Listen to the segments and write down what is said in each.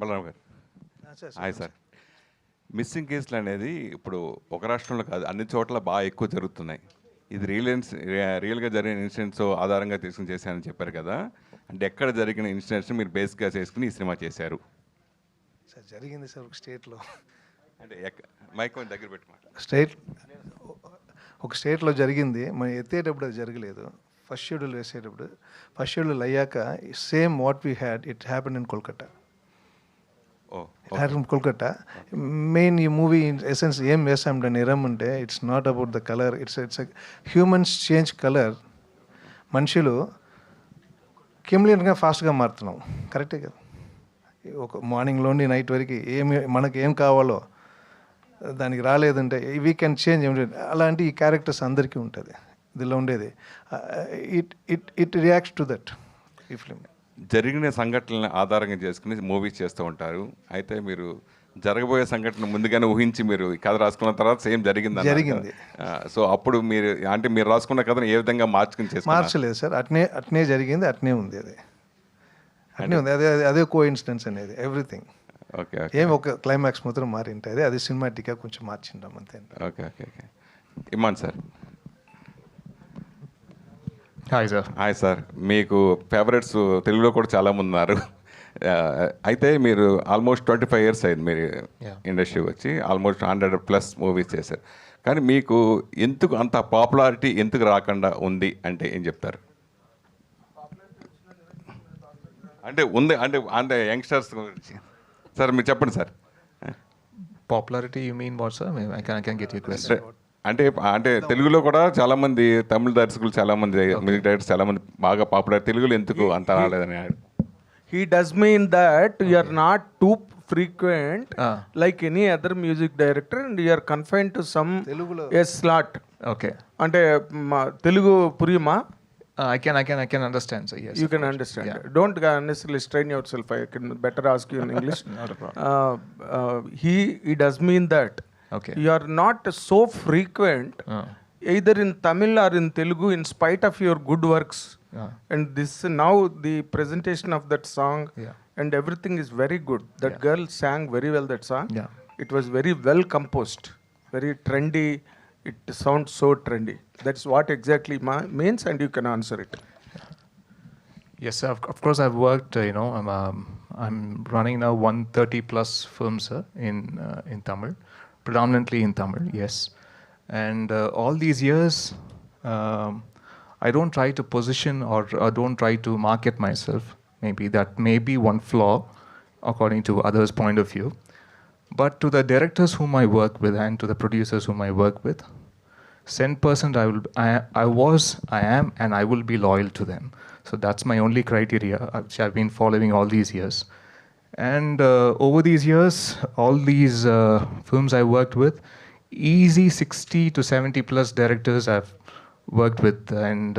బలరాం గారు. Hi sir. Missing కేసులు అనేది ఇప్పుడు ఒక రాష్ట్రంలో కాదు, అన్ని చోట్ల బాగా ఎక్కువ జరుగుతున్నాయి. ఇది రియల్గా జరిగిన ఇన్సిడెంట్స్ ఆధారంగా తీసుకుని చేశానని చెప్పారు కదా, అంటే ఎక్కడ జరిగిన ఇన్సిడెంట్స్ మీరు బేస్గా చేసుకుని ఈ సినిమా చేశారు? సార్ జరిగింది సార్ ఒక స్టేట్లో, అంటే మైక్ కొంచెం దగ్గర పెట్టుకోండి. ఒక స్టేట్లో జరిగింది, మనం ఎత్తేటప్పుడు అది జరగలేదు. ఫస్ట్ షెడ్యూల్ వేసేటప్పుడు, ఫస్ట్ షెడ్యూల్ అయ్యాక same what we had it happen in Kolkata. Kolkata main ఈ మూవీ ఎసెన్స్ ఏం వేసామంటే నిరం అంటే it's not about the colour, it's humans change colour. మనుషులు కెమిలియన్గా ఫాస్ట్గా మారుతున్నాం, కరెక్టే కదా. ఒక మార్నింగ్లో నుండి నైట్ వరకు మనకి ఏం కావాలో దానికి రాలేదంటే వీ కెన్ చేంజ్. అలాంటి ఈ క్యారెక్టర్స్ అందరికీ ఉంటుంది దీనిలో ఉండేది. ఇట్ రియాక్ట్స్ టు దట్ ఈ ఫిల్మ్. జరిగిన సంఘటనలను ఆధారంగా చేసుకుని మూవీస్ చేస్తూ ఉంటారు. అయితే మీరు జరగబోయే సంఘటన ముందుగానే ఊహించి మీరు కథ రాసుకున్న తర్వాత సేమ్ జరిగింది. సో అప్పుడు మీరు అంటే మీరు రాసుకున్న కథను ఏ విధంగా మార్చలేదు సార్, అట్నే జరిగింది, అట్నే ఉంది. అట్నే ఉంది, అదే కో ఇన్సిడెన్స్ అనేది ఎవ్రీథింగ్. ఓకే, ఏం ఒక క్లైమాక్స్ మాత్రం మారి ఉంటుంది, అది సినిమాటిక్గా కొంచెం మార్చింటాం అంతే. Okay okay okay. Imman sir. Hi sir. మీకు ఫేవరెట్స్ తెలుగులో కూడా చాలామంది ఉన్నారు. అయితే మీరు ఆల్మోస్ట్ 25 years అయింది మీరు ఇండస్ట్రీకి వచ్చి, ఆల్మోస్ట్ 100+ మూవీస్ చేశారు. కానీ మీకు ఎందుకు అంత పాపులారిటీ ఎందుకు రాకుండా ఉంది అంటే ఏం చెప్తారు? అంటే ఉంది అంటే యంగ్స్టర్స్ గురించి సార్ మీరు చెప్పండి sir. Popularity you mean what sir? I can get you question. అంటే తెలుగులో కూడా చాలామంది తమిళ దర్శకులు, చాలామంది మ్యూజిక్ డైరెక్టర్స్ చాలామంది బాగా పాపులర్. తెలుగులో ఎందుకు అంత రాలేదని? He does mean that you are not too frequent like any other music director and you are confined to some slot. Okay. అంటే Telugu పురియమా? I can understand, sir. Yes. You can understand. Yeah. Don't necessarily strain yourself. I can better ask you in English. Not a problem. He does mean that. Okay. You are not so frequent either in Tamil or in Telugu in spite of your good works. And this now the presentation of that song and everything is very good. That girl sang very well that song. It was very well composed, very trendy. It sounds so trendy. That's what exactly means, and you can answer it. Yes, sir. Of course, I've worked. I'm running now 130+ films, sir, in Tamil, predominantly in Tamil. Yes, and all these years, I don't try to position or don't try to market myself. Maybe that may be one flaw, according to others' point of view. But to the directors whom I work with and to the producers whom I work with, 100% I am, and I will be loyal to them. So that's my only criteria, which I've been following all these years. And over these years, all these films I worked with, easy 60 to 70+ directors I've worked with, and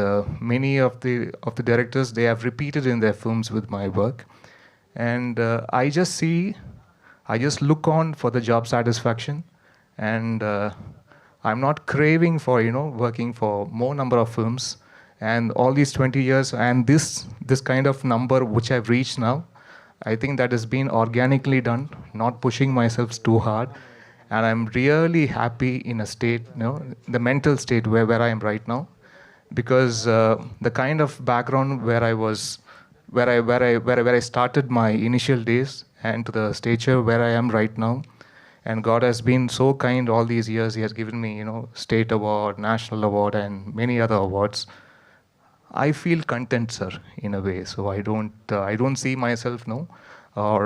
many of the directors, they have repeated in their films with my work. And I just look on for the job satisfaction, and I'm not craving for working for more number of films. And all these 20 years and this kind of number which I've reached now, I think that has been organically done, not pushing myself too hard. And I'm really happy in a state, the mental state where I am right now, because the kind of background where I started my initial days and to the stature where I am right now, and God has been so kind all these years. He has given me, state award, national award, and many other awards. I feel content, sir, in a way. So I don't see myself or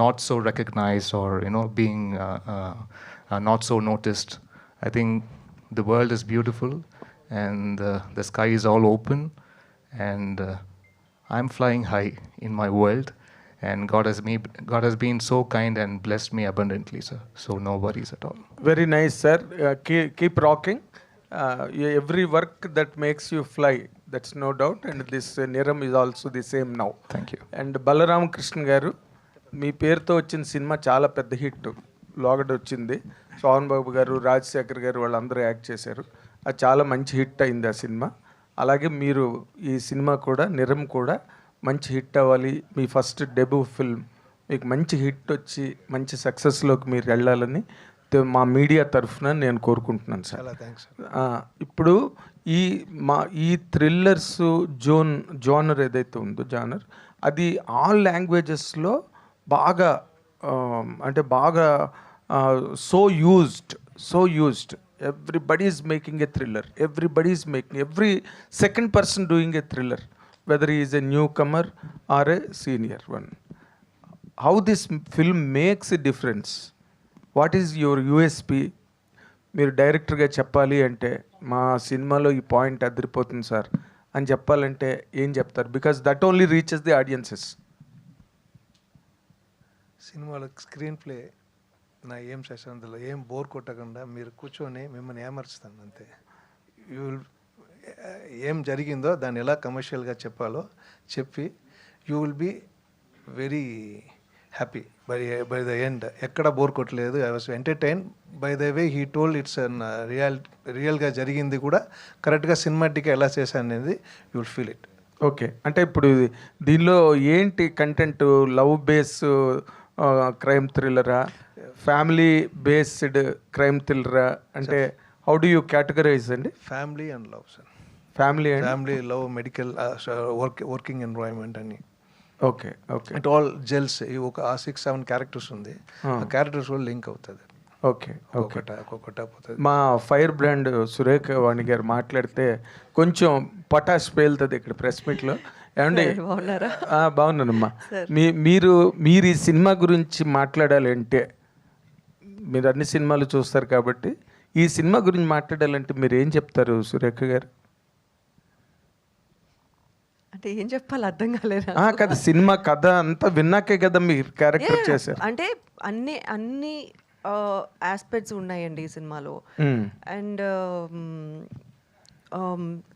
not so recognized or being not so noticed. I think the world is beautiful and the sky is all open, and I'm flying high in my world, and God has been so kind and blessed me abundantly, sir. So no worries at all. Very nice, sir. Keep rocking. Every work that makes you fly, that's no doubt, and this Niram is also the same now. Thank you. And Balaram Krishna garu, మీ పేరుతో వచ్చిన cinema చాలా పెద్ద hit. లోగడ వచ్చింది, సోహన్ బాబు గారు, రాజశేఖర్ గారు వాళ్ళందరూ act చేశారు. అది చాలా మంచి హిట్ అయింది ఆ సినిమా. అలాగే మీరు ఈ సినిమా కూడా, నిరం కూడా మంచి హిట్ అవ్వాలి. మీ ఫస్ట్ డెబ్యూ ఫిల్మ్ మీకు మంచి హిట్ వచ్చి మంచి సక్సెస్లోకి మీరు వెళ్ళాలని మా మీడియా తరఫున నేను కోరుకుంటున్నాను సార్. చాలా థ్యాంక్స్. ఇప్పుడు ఈ థ్రిల్లర్స్ జోనర్ ఏదైతే ఉందో జానర్, అది ఆల్ లాంగ్వేజెస్లో బాగా అంటే బాగా so used. Everybody is making a thriller, every second person doing a thriller, whether is a newcomer or a senior one. How this film makes a difference? What is your USP? మీరు డైరెక్టర్గా చెప్పాలి అంటే మా సినిమాలో ఈ point అదిరిపోతుంది sir అని చెప్పాలంటే ఏం చెప్తారు? Because that only reaches the audiences. సినిమాలో స్క్రీన్ ప్లే నా ఏం అందులో ఏం బోర్ కొట్టకుండా మీరు కూర్చొని మిమ్మల్ని ఏమర్చుతాను అంతే. ఏం జరిగిందో దాన్ని ఎలా కమర్షియల్గా చెప్పాలో చెప్పి you will be very happy by the end. ఎక్కడ బోర్ కొట్టలేదు. I was entertain by the way he told. It's రియల్గా జరిగింది కూడా కరెక్ట్గా సినిమాటిక్గా ఎలా చేశాను అనేది you will feel it. Okay, అంటే ఇప్పుడు దీనిలో ఏంటి కంటెంట్? లవ్ బేస్ క్రైమ్ థ్రిల్లరా, ఫ్యామిలీ బేస్డ్ క్రైమ్ థ్రిల్లరా? అంటే హౌ డు యూ కేటగరైజ్ అండి? Family and love sir. Family love, medical, working environment అని. ఓకే. It all gels. ఒక 6-7 క్యారెక్టర్స్ ఉంది. ఆ క్యారెక్టర్స్ కూడా లింక్ అవుతుంది. ఓకే. ఒక్కొక్కట పోతుంది. మా ఫైర్ బ్రాండ్ సురేఖ వాణి గారు మాట్లాడితే కొంచెం పటాష్ పేలుతుంది ఇక్కడ ప్రెస్ మీట్లో. ఏమండి? బాగున్నానమ్మా. మీరు ఈ సినిమా గురించి మాట్లాడాలి అంటే, మీరు అన్ని సినిమాలు చూస్తారు కాబట్టి ఈ సినిమా గురించి మాట్లాడాలంటే మీరు ఏం చెప్తారు సురేఖ గారు? అంటే ఏం చెప్పాలి అర్థం కాలేదు. కదా, సినిమా కథ అంతా విన్నాకే కదా మీరు క్యారెక్టర్ చేశారు. అంటే అన్ని ఆస్పెక్ట్స్ ఉన్నాయండి ఈ సినిమాలో. అండ్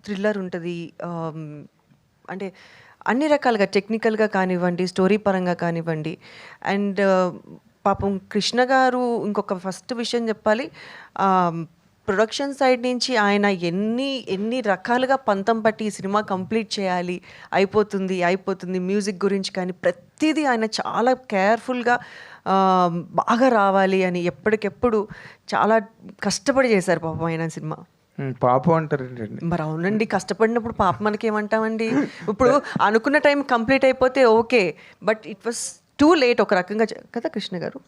థ్రిల్లర్ ఉంటుంది, అంటే అన్ని రకాలుగా టెక్నికల్గా కానివ్వండి, స్టోరీ పరంగా కానివ్వండి. అండ్ పాపం కృష్ణ గారు ఇంకొక ఫస్ట్ విషయం చెప్పాలి, ప్రొడక్షన్ సైడ్ నుంచి ఆయన ఎన్ని రకాలుగా పంతం పట్టి ఈ సినిమా కంప్లీట్ చేయాలి, అయిపోతుంది మ్యూజిక్ గురించి కానీ ప్రతిదీ ఆయన చాలా కేర్ఫుల్గా బాగా రావాలి అని ఎప్పటికెప్పుడు చాలా కష్టపడి చేశారు పాపం ఆయన సినిమా. పాపం అంటారండి. మరి అవునండి, కష్టపడినప్పుడు పాప మనకి ఏమంటామండి? ఇప్పుడు అనుకున్న టైం కంప్లీట్ అయిపోతే okay, but it was too late ఒక రకంగా కదా కృష్ణ గారు.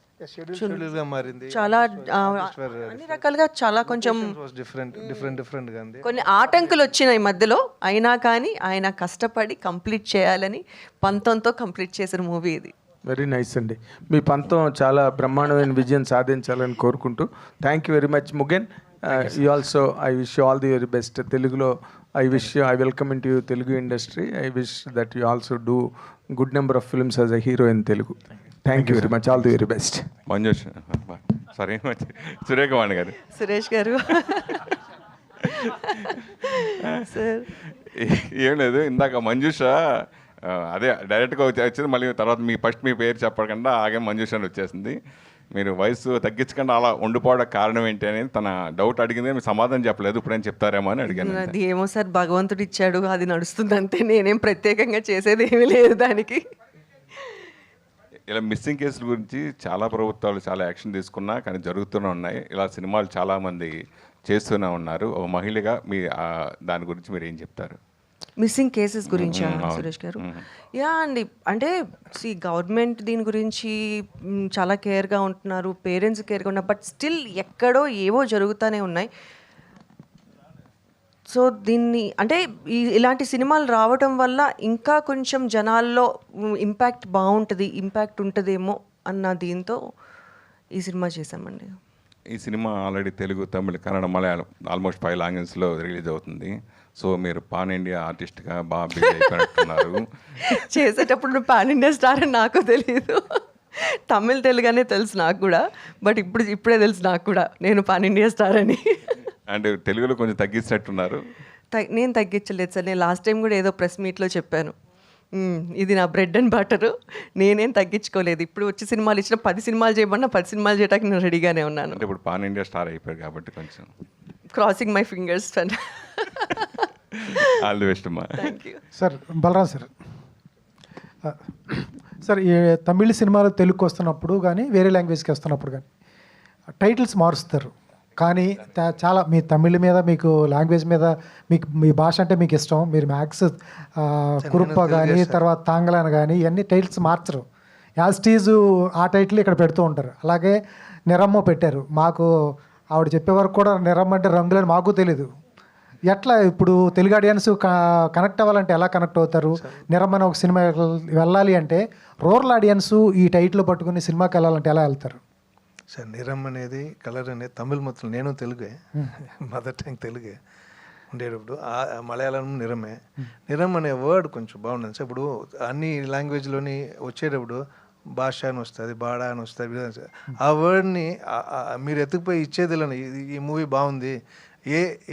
చాలా అన్ని రకాలుగా చాలా కొంచెం కొన్ని ఆటంకులు వచ్చినాయి మధ్యలో, అయినా కానీ ఆయన కష్టపడి కంప్లీట్ చేయాలని పంతంతో కంప్లీట్ చేసిన మూవీ ఇది. వెరీ నైస్ అండి. మీ పంతం చాలా బ్రహ్మాండమైన విజయం సాధించాలని కోరుకుంటూ thank you very much Mugen. You also I wish you all the very best. తెలుగులో I welcome in to you Telugu industry. I wish that you also do good number of films as a hero in Telugu. Thank you very much. All the very best. Manjush sorry Surekha Vani గారు. సురేష్ గారు sir ఏం లేదు, ఇందాక మంజుష అదే డైరెక్ట్గా వచ్చింది, మళ్ళీ తర్వాత మీ పేరు చెప్పకుండా ఆగే మంజుష అని వచ్చేసింది. మీరు వయసు తగ్గించకుండా అలా ఉండిపోవడానికి కారణం ఏంటి అనేది తన డౌట్ అడిగింది, మీరు సమాధానం చెప్పలేదు. ఇప్పుడేం చెప్తారేమో అని అడిగాను. అది ఏమో సార్, భగవంతుడు ఇచ్చాడు, అది నడుస్తుంది అంతే. నేనేం ప్రత్యేకంగా చేసేది ఏమీ లేదు దానికి. ఇలా మిస్సింగ్ కేసుల గురించి చాలా ప్రభుత్వాలు చాలా యాక్షన్ తీసుకున్నా కానీ జరుగుతూనే ఉన్నాయి. ఇలా సినిమాలు చాలామంది చేస్తూనే ఉన్నారు. ఒక మహిళగా మీ దాని గురించి మీరు ఏం చెప్తారు? మిస్సింగ్ కేసెస్ గురించా సురేష్ గారు? యా అండి, అంటే గవర్నమెంట్ దీని గురించి చాలా కేర్గా ఉంటున్నారు, పేరెంట్స్ కేర్గా ఉన్నారు, బట్ స్టిల్ ఎక్కడో ఏవో జరుగుతూనే ఉన్నాయి. సో దీన్ని అంటే ఇలాంటి సినిమాలు రావడం వల్ల ఇంకా కొంచెం జనాల్లో ఇంపాక్ట్ ఉంటుందేమో అన్న దీంతో ఈ సినిమా చేశామండి. ఈ సినిమా ఆల్రెడీ తెలుగు, తమిళ, కన్నడ, మలయాళం ఆల్మోస్ట్ 5 లాంగ్వేజ్లో రిలీజ్ అవుతుంది. సో మీరు పాన్ ఇండియా ఆర్టిస్ట్గా బాగా బిజీ అయిపోయినట్టున్నారు. చేసేటప్పుడు పాన్ ఇండియా స్టార్ అని నాకు తెలియదు. తమిళ్ తెలుగునే తెలుసు నాకు కూడా, బట్ ఇప్పుడే తెలుసు నాకు కూడా నేను పాన్ ఇండియా స్టార్ అని. అంటే తెలుగులో కొంచెం తగ్గించినట్టున్నారు. నేను తగ్గించలేదు సార్. నేను లాస్ట్ టైం కూడా ఏదో ప్రెస్ మీట్లో చెప్పాను, ఇది నా బ్రెడ్ అండ్ బటరు, నేనేం తగ్గించుకోలేదు. ఇప్పుడు వచ్చి సినిమాలు ఇచ్చిన 10 సినిమాలు చేయమన్నా 10 సినిమాలు చేయడానికి నేను రెడీగానే ఉన్నాను. అంటే ఇప్పుడు పాన్ ఇండియా స్టార్ అయిపోయారు కాబట్టి కొంచెం crossing my fingers. All the best అమ్మా. Thank you sir. Balaraj sir, sir ఈ తమిళ సినిమాలు తెలుగుకి వస్తున్నప్పుడు కానీ వేరే లాంగ్వేజ్కి వస్తున్నప్పుడు కానీ టైటిల్స్ మారుస్తారు, కానీ చాలా మీ తమిళ మీద మీకు లాంగ్వేజ్ మీద మీకు మీ భాష అంటే మీకు ఇష్టం, మీరు మ్యాక్స్ కురుప్ప కానీ తర్వాత తాంగలాన్ కానీ ఇవన్నీ టైటిల్స్ మార్చరు, యాస్టీజు ఆ టైటిల్ ఇక్కడ పెడుతూ ఉంటారు. అలాగే నిరమ్మ పెట్టారు, మాకు ఆవిడ చెప్పే వరకు కూడా నిరమ్మ అంటే రంగులని మాకు తెలీదు. ఎట్లా ఇప్పుడు తెలుగు ఆడియన్స్ కనెక్ట్ అవ్వాలంటే ఎలా కనెక్ట్ అవుతారు? నిరమ్మని ఒక సినిమా వెళ్ళాలి అంటే రూరల్ ఆడియన్స్ ఈ టైటిల్ పట్టుకుని సినిమాకి వెళ్ళాలంటే ఎలా వెళ్తారు? సార్ నిరం అనేది కలర్ అనేది తమిళ్ మొత్తం, నేను తెలుగే, మదర్ టంగ్ తెలుగే ఉండేటప్పుడు మలయాళం నిరమే. నిరం అనే వర్డ్ కొంచెం బాగుంటుంది సార్. ఇప్పుడు అన్ని లాంగ్వేజ్లోని వచ్చేటప్పుడు భాష అని వస్తుంది, బాడా అని వస్తుంది. ఆ వర్డ్ని మీరు ఎత్తుకుపోయి ఇచ్చేది ఈ మూవీ బాగుంది,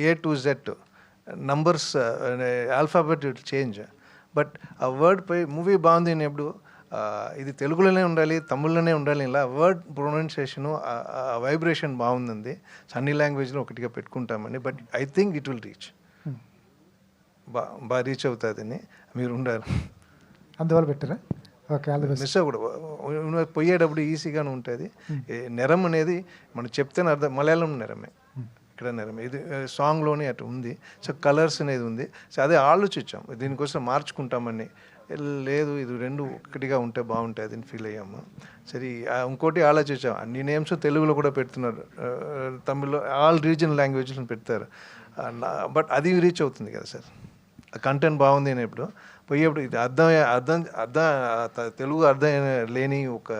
A to Z numbers alphabet change, but ఆ వర్డ్ పై మూవీ బాగుంది అనేప్పుడు ఇది తెలుగులోనే ఉండాలి, తమిళ్లోనే ఉండాలి, ఇలా వర్డ్ ప్రొనౌన్సియేషను వైబ్రేషన్ బాగుంది. అన్ని లాంగ్వేజ్లో ఒకటిగా పెట్టుకుంటామని, but I think it will reach, బాగా రీచ్ అవుతుందని మీరు ఉండాలి. అందువల్ల పెట్టారా? Okay, all the best. Miss అవ్వకూడదు, పోయేటప్పుడు ఈజీగానే ఉంటుంది. నెరం అనేది మనం చెప్తేనే అర్థం, మలయాళం నెరమే, ఇక్కడ నెరమే, ఇది సాంగ్లోనే అటు ఉంది. సో కలర్స్ అనేది ఉంది. సో అదే ఆలోచించాం దీనికోసం మార్చుకుంటామని, లేదు ఇది రెండు ఒకటిగా ఉంటే బాగుంటుంది అని ఫీల్ అయ్యాము. సరే ఇంకోటి ఆలోచించాం, అన్ని నేమ్స్ తెలుగులో కూడా పెడుతున్నారు, తమిళ్లో ఆల్ రీజనల్ లాంగ్వేజ్లో పెడతారు, బట్ అది రీచ్ అవుతుంది కదా సార్. కంటెంట్ బాగుంది అనేప్పుడు పోయేప్పుడు ఇది అర్థం తెలుగు అర్థం లేని ఒక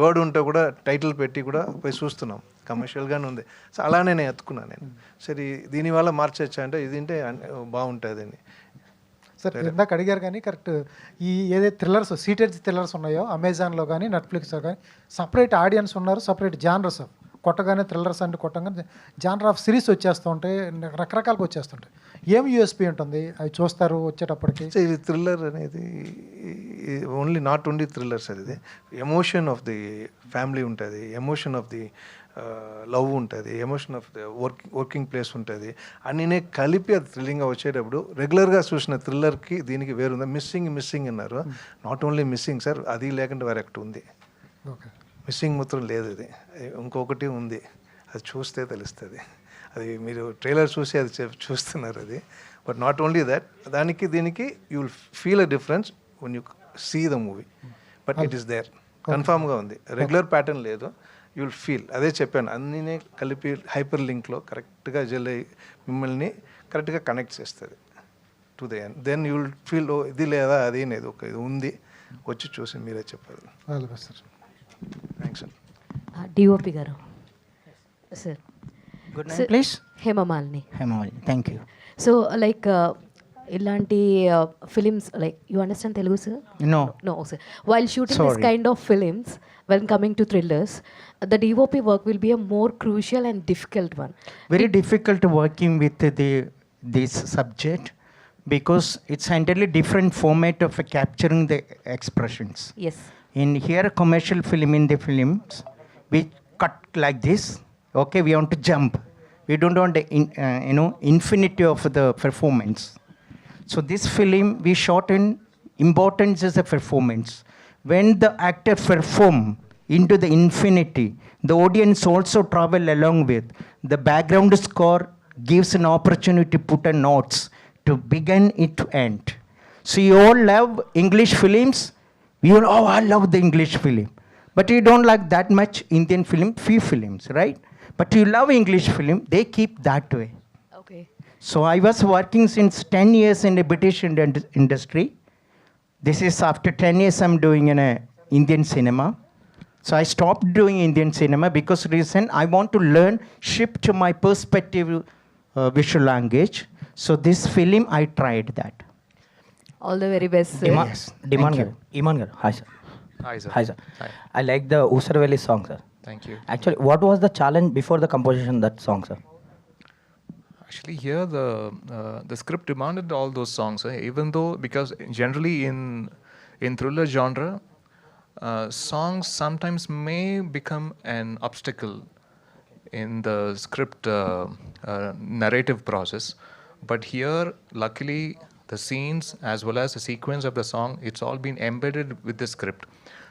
వర్డ్ ఉంటే కూడా టైటిల్ పెట్టి కూడా పోయి చూస్తున్నాం, కమర్షియల్గానే ఉంది. సో అలానే నేను ఎత్తుకున్నాను నేను. సరే దీనివల్ల మార్చొచ్చా అంటే ఇది అంటే బాగుంటుంది అని. సార్ ఇందాక అడిగారు కానీ కరెక్ట్, ఈ ఏదైతే థ్రిల్లర్స్ సీటెడ్ థ్రిల్లర్స్ ఉన్నాయో అమెజాన్లో కానీ నెట్ఫ్లిక్స్లో కానీ సపరేట్ ఆడియన్స్ ఉన్నారు, సపరేట్ జానర్స్ కొట్టగానే థ్రిల్లర్స్ అంటే కొట్టగానే జానర్ ఆఫ్ సిరీస్ వచ్చేస్తూ ఉంటాయి, రకరకాలుగా వచ్చేస్తుంటాయి. ఏం యూఎస్పీ ఉంటుంది అవి చూస్తారు వచ్చేటప్పటికి? సో ఇది థ్రిల్లర్ అనేది only not only thriller sir, ఇది ఎమోషన్ ఆఫ్ ది ఫ్యామిలీ ఉంటుంది, ఎమోషన్ ఆఫ్ ది లవ్ ఉంటుంది, emotion of the working place ఉంటుంది, అన్నీ కలిపి అది థ్రిల్లింగ్గా వచ్చేటప్పుడు రెగ్యులర్గా చూసిన థ్రిల్లర్కి దీనికి వేరుందా? మిస్సింగ్ అన్నారు, నాట్ ఓన్లీ మిస్సింగ్ సార్, అది లేకుండా వేరే ఒకటి ఉంది. ఓకే, మిస్సింగ్ మాత్రం లేదు, ఇది ఇంకొకటి ఉంది, అది చూస్తే తెలుస్తుంది. అది మీరు ట్రైలర్ చూసి అది చూస్తున్నారు అది, బట్ నాట్ ఓన్లీ దట్, దానికి దీనికి you will feel a difference when you see the movie, but it is there, కన్ఫామ్గా ఉంది, రెగ్యులర్ ప్యాటర్న్ లేదు, యూ విల్ ఫీల్. అదే చెప్పాను, అన్నీ కలిపి హైపర్ లింక్లో కరెక్ట్గా జల్ అయ్యి మిమ్మల్ని కరెక్ట్గా కనెక్ట్ చేస్తుంది to the end. Then you will feel ఇది లేదా అది అనేది ఒక ఇది ఉంది, వచ్చి చూసి మీరే చెప్పాలి. All the best sir. Thanks అండి. డిఓపి గారు sir. Good night please. Hemamalini. Hemamalini, thank you. So like ఇలాంటి films like you understand Telugu sir? No sir. While shooting this kind of films, when coming to thrillers, the DOP work will be a more crucial and difficult one. Very difficult working with this subject because it's entirely different format of capturing the expressions. Yes. In here commercial film, in the films we cut like this, okay, we want to jump, we don't want the infinity of the performance. So this film we shot in importance as a performance. When the actor perform into the infinity, the audience also travel along with. The background score gives an opportunity to put a notes to begin it to end. So you all love English films. We all, oh, I love the English film. But you don't like that much Indian film, few films, right? But you love English film, they keep that way. Okay. So I was working since 10 years in the British industry. This is after 10 years I'm doing in a Indian cinema. So I stopped doing Indian cinema because reason I want to learn, shift to my perspective visual language. So this film I tried that. All the very best, sir. Iman garu. Hi sir. Hi sir. Hi sir. Hi. I like the Usarvelli song sir. Thank you. Actually, what was the challenge before the composition of that song sir? Actually, here the script demanded all those songs, even though because generally in thriller genre, songs sometimes may become an obstacle in the script narrative process. But here, luckily, the scenes as well as the sequence of the song, it's all been embedded with the script.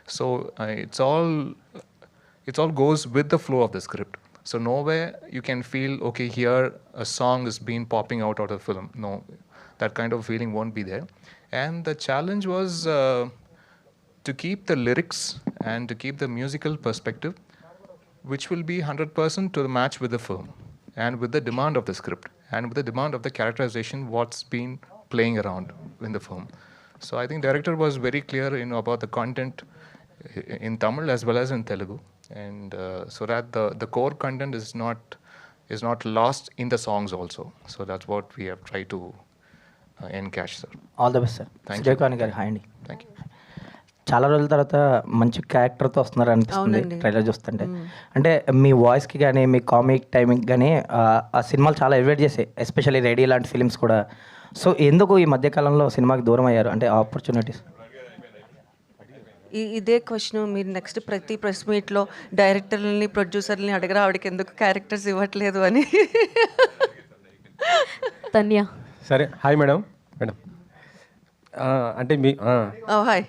So it's all goes with the flow of the script. So nowhere you can feel, okay, here a song is being popping out of the film. No, that kind of feeling won't be there. And the challenge was to keep the lyrics and to keep the musical perspective, which will be 100% to the match with the film and with the demand of the script and with the demand of the characterization, what's been playing around in the film. So I think director was very clear, about the content in Tamil as well as in Telugu, and so that the core content is not lost in the songs also. So that's what we have tried to encash, sir. All the best sir. Sujay గారు hi అండి. Thank you. చాలా రోజుల తర్వాత మంచి క్యారెక్టర్తో వస్తున్నారు అనిపిస్తుంది trailer చూస్తుంటే. అంటే మీ వాయిస్కి కానీ మీ కామిక్ టైమింగ్ కానీ ఆ సినిమాలు చాలా ఎలివేట్ చేసాయి, ఎస్పెషల్లీ రెడీ లాంటి ఫిలిమ్స్ కూడా. సో ఎందుకు ఈ మధ్యకాలంలో సినిమాకి దూరం అయ్యారు, అంటే ఆపర్చునిటీస్? ఇదే క్వశ్చన్ మీరు నెక్స్ట్ ప్రతి ప్రెస్ మీట్లో డైరెక్టర్లని ప్రొడ్యూసర్లని అడగరా, ఆవిడకి ఎందుకు క్యారెక్టర్స్ ఇవ్వట్లేదు అని. తన్య. సరే, హాయ్ మేడం. అంటే మీ హాయ్.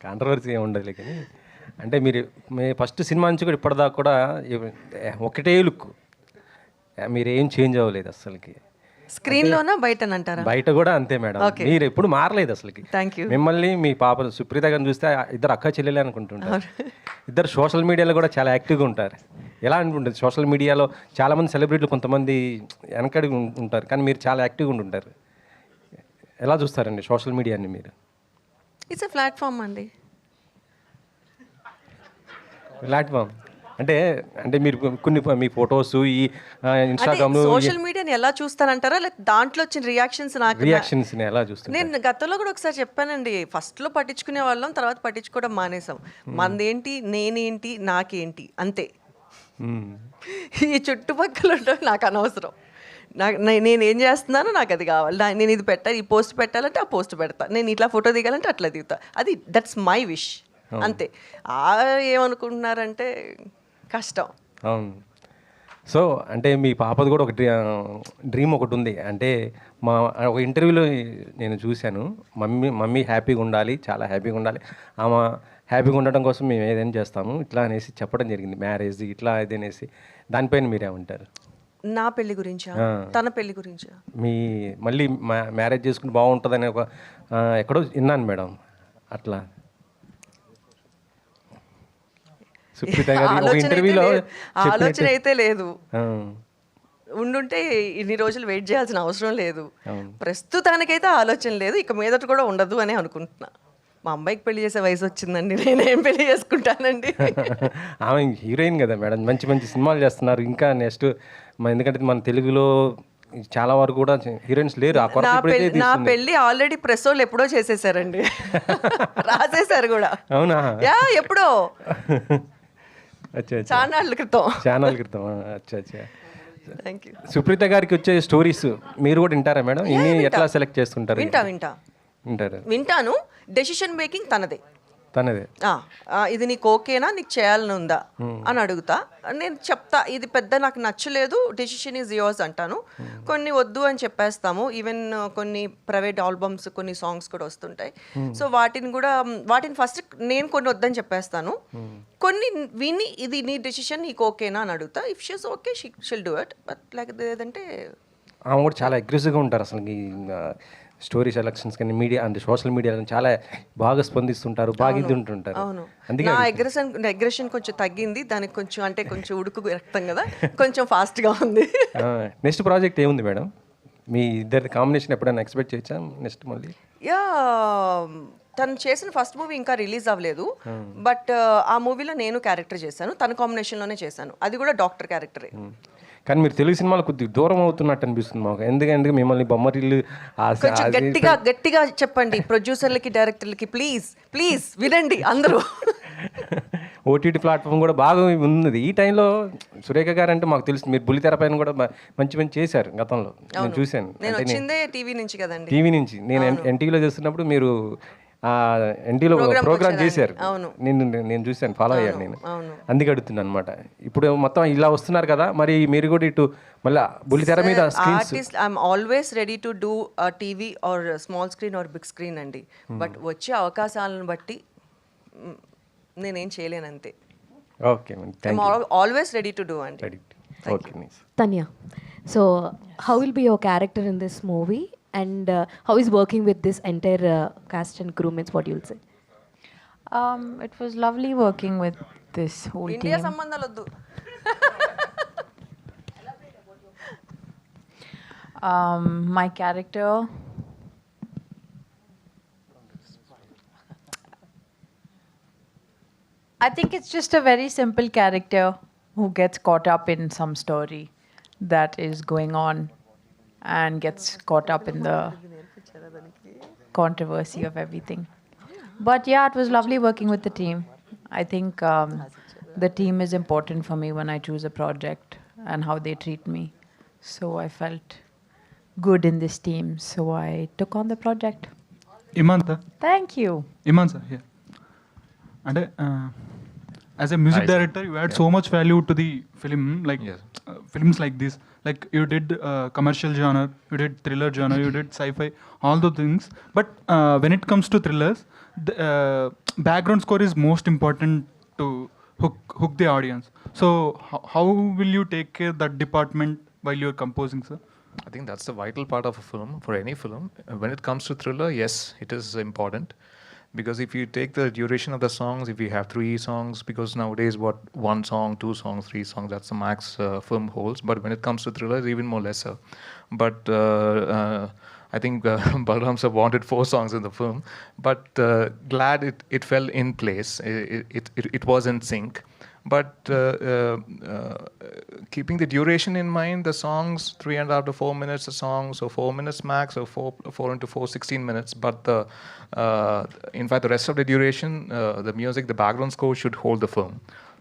కాంట్రవర్సీ ఏమి ఉండదులే, కానీ అంటే మీరు మీ ఫస్ట్ సినిమా నుంచి కూడా ఇప్పటిదాకా కూడా ఒకటే లుక్, మీరు ఏం చేంజ్ అవ్వలేదు అసలుకి. స్క్రీన్లోనా బయటనంటారా? బయట కూడా అంతే మేడం, మీరు ఎప్పుడు మారలేదు అసలుకి. Thank you. మిమ్మల్ని మీ పాప సుప్రీత గారిని చూస్తే ఇద్దరు అక్క చెల్లెలే అనుకుంటుంటారు. ఇద్దరు సోషల్ మీడియాలో కూడా చాలా యాక్టివ్గా ఉంటారు. ఎలా అనుకుంటుంది, సోషల్ మీడియాలో చాలామంది సెలబ్రిటీలు కొంతమంది వెనకడి ఉంటారు, కానీ మీరు చాలా యాక్టివ్గా ఉంటుంటారు. ఎలా చూస్తారండి సోషల్ మీడియాని మీరు? ఇట్స్ ఎ ప్లాట్ఫామ్ అండి. ప్లాట్ఫామ్ అంటే అంటే మీరు కొన్ని మీ ఫొటోస్ ఈ ఇన్స్టాగ్రామ్ సోషల్ మీడియాని ఎలా చూస్తానంటారా, లేక దాంట్లో వచ్చిన రియాక్షన్స్? రియాక్షన్స్ ఎలా చూస్తారు? నేను గతంలో కూడా ఒకసారి చెప్పానండి, ఫస్ట్లో పట్టించుకునే వాళ్ళం, తర్వాత పట్టించుకోవడం మానేసాం. మనదేంటి, నేనేంటి, నాకేంటి, అంతే. ఈ చుట్టుపక్కల ఉండడం నాకు అనవసరం. నేనేం చేస్తున్నానో నాకు అది కావాలి. నేను ఇది పెట్టాలి, ఈ పోస్ట్ పెట్టాలంటే ఆ పోస్ట్ పెడతా, నేను ఇట్లా ఫోటో దిగాలంటే అట్లా దిగుతా. అది దట్స్ మై విష్, అంతే. ఏమనుకుంటున్నారంటే కష్టం. అవును. సో అంటే మీ పాపది కూడా ఒక డ్రీమ్ ఒకటి ఉంది. అంటే ఒక ఇంటర్వ్యూలో నేను చూశాను, మమ్మీ హ్యాపీగా ఉండాలి, చాలా హ్యాపీగా ఉండాలి, ఆమె హ్యాపీగా ఉండటం కోసం మేము ఏదైనా చేస్తాము ఇట్లా అనేసి చెప్పడం జరిగింది. మ్యారేజ్ ఇట్లా ఇది అనేసి, దానిపైన మీరేమంటారు? నా పెళ్లి గురించా, తన పెళ్లి గురించా? మళ్ళీ మ్యారేజ్ చేసుకుంటే బాగుంటుందని ఒక ఎక్కడో విన్నాను మేడం. అట్లా సుప్రీత గారి ఒక ఇంటర్వ్యూలో ఆలోచన అయితే లేదు. ఉండుంటే ఇన్ని రోజులు వెయిట్ చేయాల్సిన అవసరం లేదు. ప్రస్తుతానికైతే ఆలోచన లేదు, ఇక మీదట కూడా ఉండదు అని అనుకుంటున్నా. మా అమ్మాయికి పెళ్లి చేసే వయసు వచ్చిందండి, నేనేం పెళ్లి చేసుకుంటానండి. ఆమె హీరోయిన్ కదా మేడం, మంచి మంచి సినిమాలు చేస్తున్నారు. ఇంకా నెక్స్ట్ ఎందుకంటే మన తెలుగులో చాలా వరకు కూడా హీరోయిన్స్ లేరు. నా పెళ్లి ఆల్రెడీ ప్రెస్ వాళ్ళు ఎప్పుడో చేసేసారండి, రాసేసారు కూడా. అవునా? ఎప్పుడో ఛానల్ క్రితం. అచ్చా. Thank you. సుప్రీత గారికి వచ్చే స్టోరీస్ మీరు కూడా వింటారా మేడం? ఇన్ని ఎట్లా సెలెక్ట్ చేస్తుంటారు? వింటాను. డెసిషన్ మేకింగ్ తనదే. ఇది నీకు ఓకేనా, నీకు చేయాలని ఉందా అని అడుగుతా. నేను చెప్తా, ఇది పెద్ద నాకు నచ్చలేదు, డెసిషన్ ఈజ్ యోర్స్ అంటాను. కొన్ని వద్దు అని చెప్పేస్తాము. ఈవెన్ కొన్ని ప్రైవేట్ ఆల్బమ్స్, కొన్ని సాంగ్స్ కూడా వస్తుంటాయి. సో వాటిని ఫస్ట్ నేను కొన్ని వద్దని చెప్పేస్తాను. కొన్ని విని ఇది నీ డెసిషన్, నీకు ఓకేనా అని అడుగుతా. If she's okay she'll do it, but like లేదంటే. ఆమె కూడా చాలా అగ్రెసివ్గా ఉంటారు అసలు. స్టోరీ సెలక్షన్స్ కానీ మీడియా అంటే సోషల్ మీడియాలో చాలా బాగా స్పందిస్తుంటారు, బాగా ఇది ఉంటుంటారు. అందుకే నా అగ్రెషన్ కొంచెం తగ్గింది, దానికి కొంచెం అంటే కొంచెం ఉడుకు రక్తం కదా, కొంచెం ఫాస్ట్గా ఉంది. నెక్స్ట్ ప్రాజెక్ట్ ఏముంది మేడం? మీ ఇద్దరి కాంబినేషన్ ఎప్పుడైనా ఎక్స్పెక్ట్ చేయొచ్చా నెక్స్ట్? మళ్ళీ తను చేసిన ఫస్ట్ మూవీ ఇంకా రిలీజ్ అవ్వలేదు, బట్ ఆ మూవీలో నేను క్యారెక్టర్ చేశాను, తన కాంబినేషన్లోనే చేశాను. అది కూడా డాక్టర్ క్యారెక్టరే. కానీ మీరు తెలుగు సినిమాలు కొద్దిగా దూరం అవుతున్నట్టు అనిపిస్తుంది మాకు. ఎందుకంటే మిమ్మల్ని బొమ్మరిల్లు గట్టిగా చెప్పండి ప్రొడ్యూసర్లకి, డైరెక్టర్లకి, ప్లీజ్ వినండి అందరూ. ఓటీటీ ప్లాట్ఫామ్ కూడా బాగా ఉన్నది ఈ టైంలో. సురేఖ గారు అంటే మాకు తెలుసు, మీరు బుల్లితెర పైన కూడా మంచి చేశారు గతంలో, నేను చూశాను. నేను వచ్చిందే టీవీ నుంచి కదండి. టీవీ నుంచి నేను ఎన్టీవీలో చేస్తున్నప్పుడు మీరు ఎన్టీలో Program ప్రోగ్రామ్ వచ్చేదాన్ని. చేశారు. అవును. నేను చూశాను, ఫాలో అయ్యాను నేను. అవును. అందుకే అడుగుతున్నాను అనమాట. ఇప్పుడు మొత్తం ఇలా వస్తున్నారు కదా, మరి మీరు కూడా ఇటు మళ్ళీ బుల్లితెర మీద screens. Artist I'm always ready to do TV or small screen or big screen అండి. బట్ వచ్చే అవకాశాలను బట్టి నేనేం చేయలేను అంతే. Okay, thank you. Always ready to do అండి. Ready. Okay. Tanya, so how will be your character in this movie, and how is working with this entire cast and crew? Means what you'll say? It was lovely working with this whole India team. సంబంధాలు వద్దు. My character, I think it's just a very simple character who gets caught up in some story that is going on and gets caught up in the controversy of everything. But yeah, it was lovely working with the team. I think the team is important for me when I choose a project and how they treat me. So I felt good in this team, so I took on the project. Imanta. Thank you. Imanta, yeah. And as a music director, you add so much value to the film, like films like this. Like you did commercial genre, you did thriller genre, you did sci-fi, all those things. But when it comes to thrillers, the background score is most important to hook the audience. So how will you take care of that department while you're composing, sir? I think that's the vital part of a film, for any film. When it comes to thriller, yes, it is important. Because if you take the duration of the songs, if you have 3 songs, because nowadays what 1 song, 2 songs, 3 songs, that's the max film holds. But when it comes to thriller, it's even more lesser. But I think Balram sir wanted 4 songs in the film. But glad it fell in place. It was in sync. But keeping the duration in mind, the songs 3.5 to 4 minutes a song, so 4 minutes max, or 4 into 4, 16 minutes. But in fact, the rest of the duration, the music, the background score should hold the film.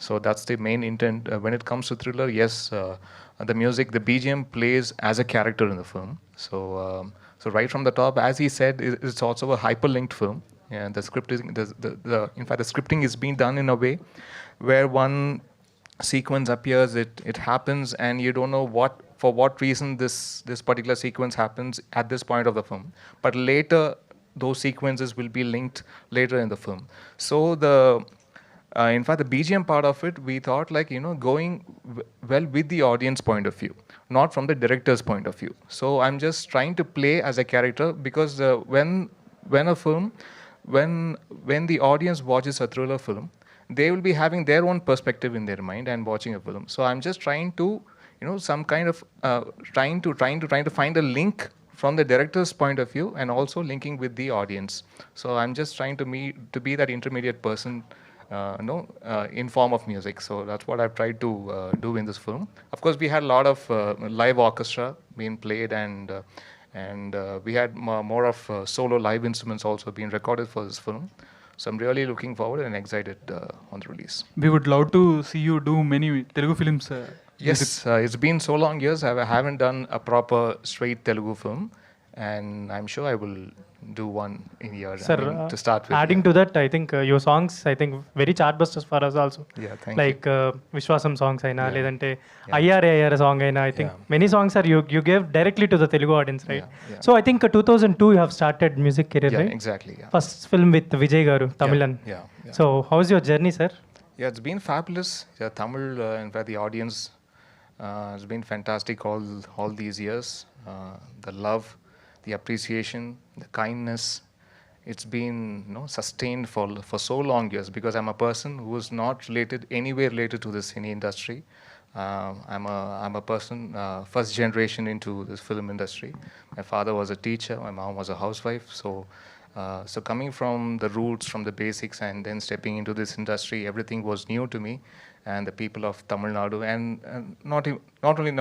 So that's the main intent. When it comes to thriller, yes, the music, the BGM plays as a character in the film. So right from the top, as he said, it's also a hyperlinked film. And the script is in fact the scripting is being done in a way where one sequence appears, it happens, and you don't know for what reason this particular sequence happens at this point of the film. But later, those sequences will be linked later in the film. So in fact, the BGM part of it, we thought going well with the audience point of view, not from the director's point of view. So I'm just trying to play as a character, because when a film, when the audience watches a thriller film, they will be having their own perspective in their mind and watching a film. So I'm just trying to, some kind of trying to find a link from the director's point of view, and also linking with the audience. So I'm just trying to be that intermediate person, in form of music. So that's what I've tried to do in this film. Of course, we had a lot of live orchestra being played, and we had more of solo live instruments also being recorded for this film. So I'm really looking forward and excited on the release. We would love to see you do many Telugu films. Yes, it's been so long years. I haven't done a proper straight Telugu film, and I'm sure I will do one in a year. Sir, to start with. Adding to that, I think your songs, I think very chartbusters for us also. Yeah, thank like Vishwasam songs aina, Yeah. ledante Yeah. IRAR song aina, I think many songs are you gave directly to the Telugu audience, right? Yeah. So I think 2002 you have started music career, Yeah, right? exactly. Yeah. First film with Vijay Garu, Tamilan. Yeah. So how's your journey, sir? Yeah, it's been fabulous. Yeah, Tamil, in fact, the audience has been fantastic all these years. The love, the appreciation, the kindness, it's been sustained for so long years, because I'm a person who is not anywhere related to the cine industry. I'm a person first generation into this film industry. My father was a teacher, my mom was a housewife. So coming from the roots, from the basics, and then stepping into this industry, everything was new to me. And the people of Tamil Nadu, and not only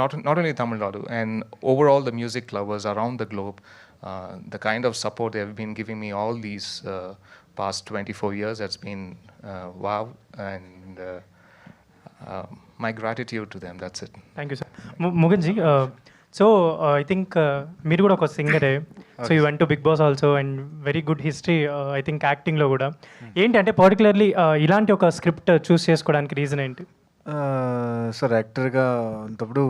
Tamil Nadu, and overall the music lovers around the globe, the kind of support they have been giving me all these past 24 years, that's been wow. And my gratitude to them, that's it. Thank you, sir. Muganji, so I think మీరు కూడా ఒక సింగరే, so you went to Bigg Boss also and very good history I think యాక్టింగ్లో కూడా. ఏంటి అంటే particularly ఇలాంటి ఒక స్క్రిప్ట్ చూస్ చేసుకోవడానికి రీజన్ ఏంటి? సార్ యాక్టర్గా అంతప్పుడు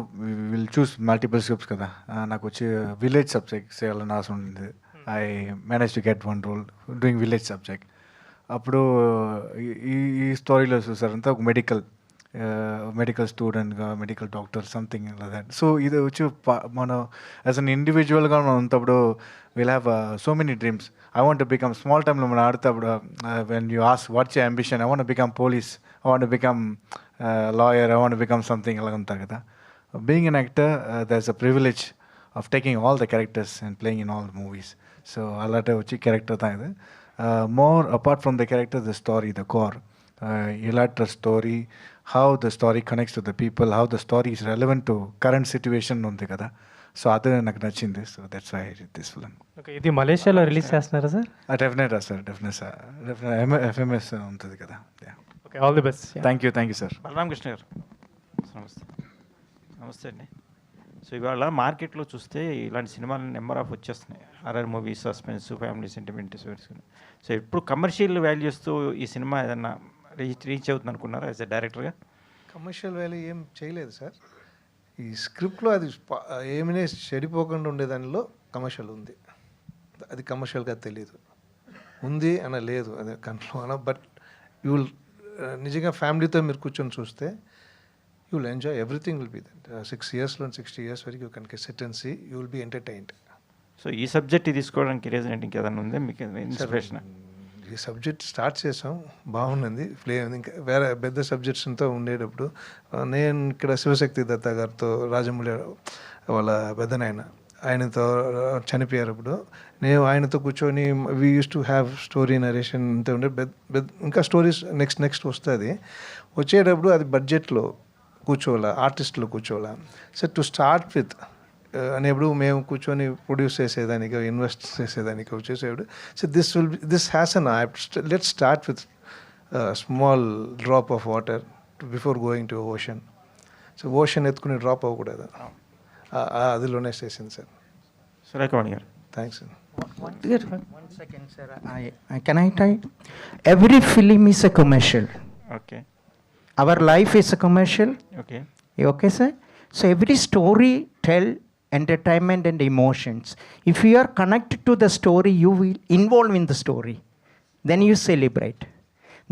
విల్ చూస్ మల్టిపుల్ స్క్రిప్ట్స్ కదా. నాకు వచ్చి విలేజ్ సబ్జెక్ట్ చేయాలని ఆశ ఉండింది. I manage to get one role doing village subject. అప్పుడు ఈ స్టోరీలో చూసారంతా ఒక మెడికల్ స్టూడెంట్గా, medical doctor something that. So ఇది వచ్చి మనం యాజ్ అన్ ఇండివిజువల్గా మనం అంతప్పుడు will have so many dreams. I want to become small టైంలో మనం ఆడుతప్పుడు when you ask what's your ambition, I want become police, I want become lawyer, I want to become something అలా ఉంటారు కదా. Being an actor, there's a privilege of taking all the characters and playing in all the movies. So అలాంటి వచ్చి character దా ఇది. More apart from the character, the story, the core. ఇలాంటి story, how the story connects to the people, how the story is relevant to current situation ఉంది కదా. So అదే నాకు నచ్చింది. So that's why I did this film. Okay, ఇది మలేషియాలో release చేస్తున్నారా sir? Definite sir, definite FMS ఉంటుంది కదా. Okay, all the best. Thank you sir. Balaramakrishna గారు నమస్తే అండి. సో ఇవాళ మార్కెట్లో చూస్తే ఇలాంటి సినిమాలు నెంబర్ ఆఫ్ వచ్చేస్తున్నాయి. Horror movies, suspense, family sentiment. So ఇప్పుడు కమర్షియల్ వాల్యూస్తో ఈ సినిమా ఏదన్నా రీచ్ అవుతుంది అనుకున్నారా యాజ్ ఎ డైరెక్టర్గా? కమర్షియల్ వాల్యూ ఏం చేయలేదు సార్. ఈ స్క్రిప్ట్లో అది ఏమైనా చెడిపోకుండా ఉండేదానిలో కమర్షియల్ ఉంది. అది కమర్షియల్గా తెలీదు, ఉంది అన లేదు, అది కంట్రోల్ అన. బట్ యూ విల్ నిజంగా ఫ్యామిలీతో మీరు కూర్చొని చూస్తే you will enjoy, everything will be that. 6 yearsలో 60 years వరకు you can sit and see, you will be entertained. So ఈ సబ్జెక్ట్ తీసుకోవడానికి రీజన్ ఏంటి? ఇంకేదన్నా ఉందా మీకు ఇన్స్పిరేషన్? ఈ సబ్జెక్ట్ స్టార్ట్ చేసాం, బాగుంది, ప్లే ఉంది. ఇంకా వేరే పెద్ద సబ్జెక్ట్స్తో ఉండేటప్పుడు నేను ఇక్కడ శివశక్తి దత్త గారితో, రాజమౌళి వాళ్ళ పెద్దనాయన, ఆయనతో చనిపోయారప్పుడు నేను ఆయనతో కూర్చొని we use to have story narration అంతా ఉండే. ఇంకా స్టోరీస్ నెక్స్ట్ వస్తుంది. వచ్చేటప్పుడు అది బడ్జెట్లో కూర్చోవాలా, ఆర్టిస్టులు కూర్చోవాలా. సో టు స్టార్ట్ విత్ అనేప్పుడు మేము కూర్చొని ప్రొడ్యూస్ చేసేదానికి, ఇన్వెస్ట్ చేసేదానికి వచ్చేసేప్పుడు, so this has an let start with small drop of water before going to ocean. So ocean ఎత్తుకుని డ్రాప్ అవ్వకూడదు, అదిలోనే చేసింది సార్. సురేఖవాణి గారు thanks sir. One second, sir. Can I try? Every film is a commercial. Okay. Our life is a commercial. Okay. Okay, sir? So every story tell entertainment and emotions. If you are connected to the story, you will involve in the story. Then you celebrate.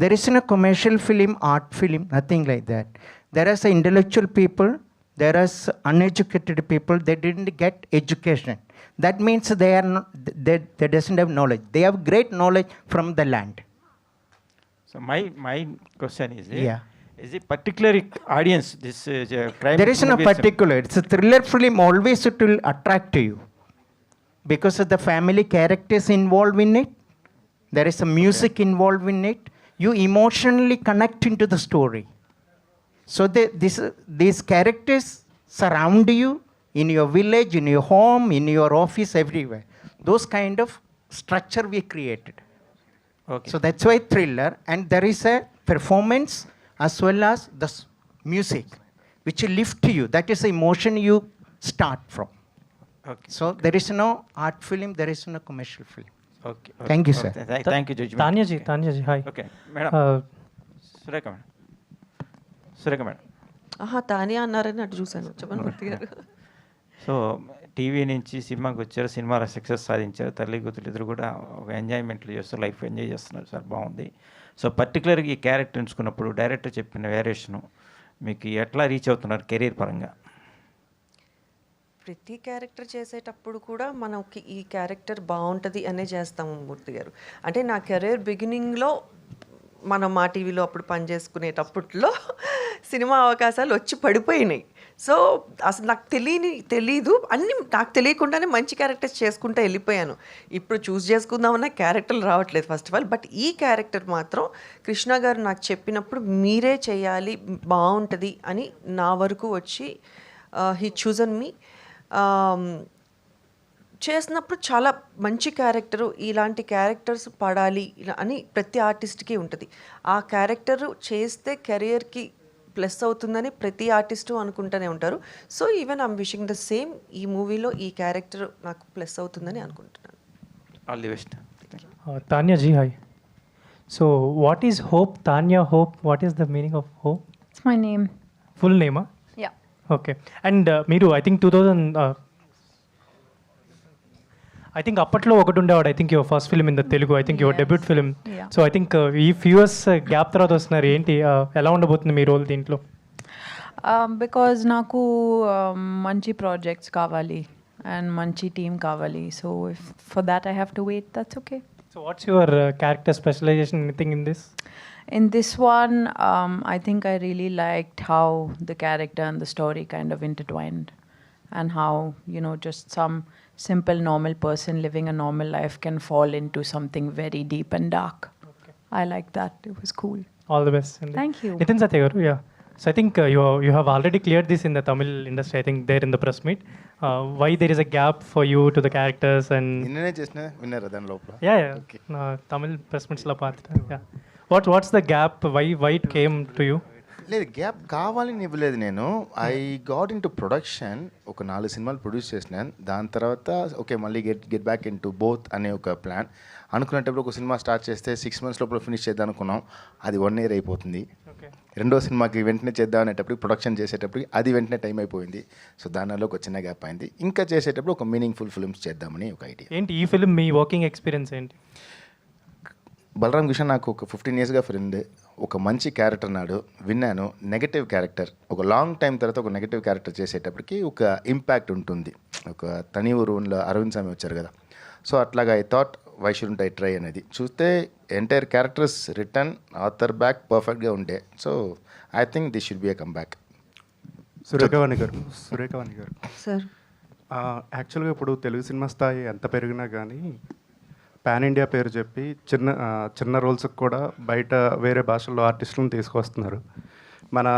There isn't a commercial film, art film, nothing like that. There are some intellectual people, there are uneducated people, they didn't get education. That means they are not, they doesn't have knowledge. They have great knowledge from the land. So my question is, Yeah. Is it particular audience, this crime? There is no particular. It's a thriller film, always it will attract you. Because of the family characters involved in it, there is a music involved in it, you emotionally connect into the story. So these characters surround you in your village, in your home, in your office, everywhere. Those kind of structure we created. Okay. So that's why thriller, and there is a performance as well as the music, which will lift you. That is the emotion you start from. Okay. So there is no art film, there is no commercial film. Okay. Thank you, sir. Thank you, Judge. Tanya ji, hi. Okay, madam. Surekha madam. Tania అన్నారని అటు చూశాను, చెప్పండి మూర్తి గారు. So TV నుంచి సినిమాకి వచ్చారు, సినిమాలో success సాధించారు, తల్లి కూతురు ఇద్దరు కూడా ఒక ఎంజాయ్మెంట్లు చేస్తూ లైఫ్ ఎంజాయ్ చేస్తున్నారు సార్, బాగుంది. సో పర్టికులర్గా ఈ క్యారెక్టర్ ఎంచుకున్నప్పుడు డైరెక్టర్ చెప్పిన వేరియేషను మీకు ఎట్లా రీచ్ అవుతున్నారు కెరీర్ పరంగా? ప్రతి క్యారెక్టర్ చేసేటప్పుడు కూడా మనకి ఈ క్యారెక్టర్ బాగుంటుంది అనే చేస్తాము మూర్తి గారు. అంటే నా కెరీర్ బిగినింగ్లో మనం మా టీవీలో అప్పుడు పనిచేసుకునేటప్పట్లో సినిమా అవకాశాలు వచ్చి పడిపోయినాయి. సో అసలు నాకు తెలీదు, అన్నీ నాకు తెలియకుండానే మంచి క్యారెక్టర్స్ చేసుకుంటూ వెళ్ళిపోయాను. ఇప్పుడు చూస్ చేసుకుందామన్న క్యారెక్టర్లు రావట్లేదు ఫస్ట్ ఆఫ్ ఆల్. బట్ ఈ క్యారెక్టర్ మాత్రం కృష్ణ గారు నాకు చెప్పినప్పుడు మీరే చేయాలి, బాగుంటుంది అని నా వరకు వచ్చి హీ చూజన్ మీ. చేసినప్పుడు చాలా మంచి క్యారెక్టరు, ఇలాంటి క్యారెక్టర్స్ పడాలి అని ప్రతి ఆర్టిస్ట్కి ఉంటుంది. ఆ క్యారెక్టరు చేస్తే కెరియర్కి ప్లస్ అవుతుందని ప్రతి ఆర్టిస్టు అనుకుంటూనే ఉంటారు. So even I'm wishing the same, ఈ మూవీలో ఈ క్యారెక్టర్ నాకు ప్లస్ అవుతుందని అనుకుంటున్నాను. All the best. Tanya ji, hi. So, what is hope? Tanya Hope, what is the meaning of hope? It's my name. Full name, huh? Yeah. Okay. And మీరు I think 2000 I think అప్పట్లో ఒకటి ఉండేవాడు, I think your first film in the Telugu, I think your debut film. So I think ఈ few years gap తర్వాత వస్తున్నారు, ఏంటి ఎలా ఉండబోతుంది మీ రోల్ దీంట్లో? బికాజ్ నాకు మంచి ప్రాజెక్ట్స్ కావాలి అండ్ మంచి టీమ్ కావాలి. So if for that I have to wait, that's okay. So what's your character specialization, anything in this? In this one, I think I really liked how the character and the story kind of intertwined, and how, you know, just some simple normal person living a normal life can fall into something very deep and dark. Okay. I liked that. It was cool. All the best. Thank you. Nitin Satya garu, yeah. So I think you have already cleared this in the Tamil industry, I think there in the press meet. Why there is a gap for you to the characters and... నిన్ననే చేసిన winner దాని లోపల. Yeah. Okay. Tamil press meets la paartha. Yeah. What's the gap? Why it came to you? లేదు, gap కావాలని ఇవ్వలేదు నేను. I got in to production, ఒక 4 సినిమాలు ప్రొడ్యూస్ చేసినాను. దాని తర్వాత ఓకే మళ్ళీ get back in to both అనే ఒక ప్లాన్ అనుకునేటప్పుడు, ఒక సినిమా స్టార్ట్ చేస్తే 6 months లోపల ఫినిష్ చేద్దాం అనుకున్నాం, అది 1 year అయిపోతుంది. రెండో సినిమాకి వెంటనే చేద్దాం అనేటప్పుడు, ప్రొడక్షన్ చేసేటప్పుడు అది వెంటనే టైం అయిపోయింది. సో దానిలో ఒక చిన్న గ్యాప్ అయింది. ఇంకా చేసేటప్పుడు ఒక మీనింగ్ఫుల్ ఫిల్మ్స్ చేద్దామని ఒక ఐడియా. ఏంటి ఈ ఫిల్మ్ మీ వర్కింగ్ ఎక్స్పీరియన్స్ ఏంటి? బలరాం కృష్ణ నాకు ఒక 15 yearsగా ఫ్రెండ్. ఒక మంచి క్యారెక్టర్ నాడు విన్నాను. నెగటివ్ క్యారెక్టర్, ఒక లాంగ్ టైం తర్వాత ఒక నెగటివ్ క్యారెక్టర్ చేసేటప్పటికి ఒక ఇంపాక్ట్ ఉంటుంది. ఒక తని ఊరులో అరవింద్ స్వామి వచ్చారు కదా, సో అట్లాగా I thought why student I try అనేది. చూస్తే entire characters return, author back పర్ఫెక్ట్గా ఉండే. So I think this should be a come back. Surekhavani గారు సార్, యాక్చువల్గా ఇప్పుడు తెలుగు సినిమా స్థాయి ఎంత పెరిగినా కానీ పాన్ ఇండియా పేరు చెప్పి చిన్న రోల్స్కి కూడా బయట వేరే భాషల్లో ఆర్టిస్టులను తీసుకొస్తున్నారు. మన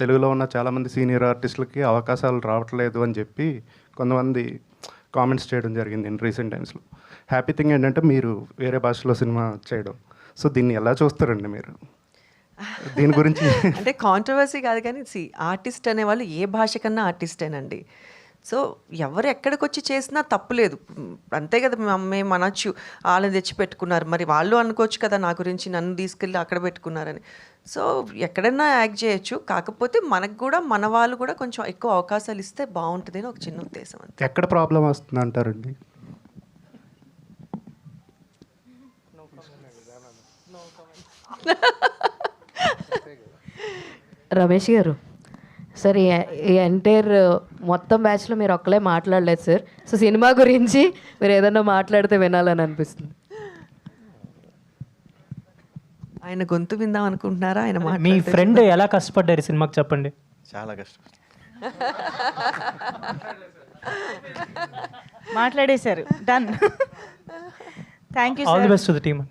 తెలుగులో ఉన్న చాలామంది సీనియర్ ఆర్టిస్టులకి అవకాశాలు రావట్లేదు అని చెప్పి కొంతమంది కామెంట్స్ చేయడం జరిగింది ఇన్ రీసెంట్ టైమ్స్లో. హ్యాపీ థింగ్ ఏంటంటే మీరు వేరే భాషలో సినిమా చేయడం. సో దీన్ని ఎలా చూస్తారండి మీరు? దీని గురించి అంటే కాంట్రవర్సీ కాదు కానీ, ఆర్టిస్ట్ అనేవాళ్ళు ఏ భాష కన్నా ఆర్టిస్టేనండి. సో ఎవరు ఎక్కడికి వచ్చి చేసినా తప్పులేదు, అంతే కదా. మేము అనొచ్చు వాళ్ళని తెచ్చి పెట్టుకున్నారు, మరి వాళ్ళు అనుకోవచ్చు కదా నా గురించి నన్ను తీసుకెళ్ళి అక్కడ పెట్టుకున్నారని. సో ఎక్కడైనా యాక్ట్ చేయొచ్చు, కాకపోతే మనకు కూడా మన వాళ్ళు కూడా కొంచెం ఎక్కువ అవకాశాలు ఇస్తే బాగుంటుంది అని ఒక చిన్న ఉద్దేశం అంతే. ఎక్కడ ప్రాబ్లం వస్తుంది అంటారండి? రమేష్ గారు, సార్ ఈ ఎంటైర్ మొత్తం బ్యాచ్లో మీరు ఒక్కలే మాట్లాడలేదు సార్. సో సినిమా గురించి మీరు ఏదన్నా మాట్లాడితే వినాలని అనిపిస్తుంది. ఆయన గొంతు విందాం అనుకుంటున్నారా? ఆయన మీ ఫ్రెండ్ ఎలా కష్టపడ్డారు సినిమాకి చెప్పండి. చాలా కష్టం. మాట్లాడేశారు. Done. Thank you. All the best to the team.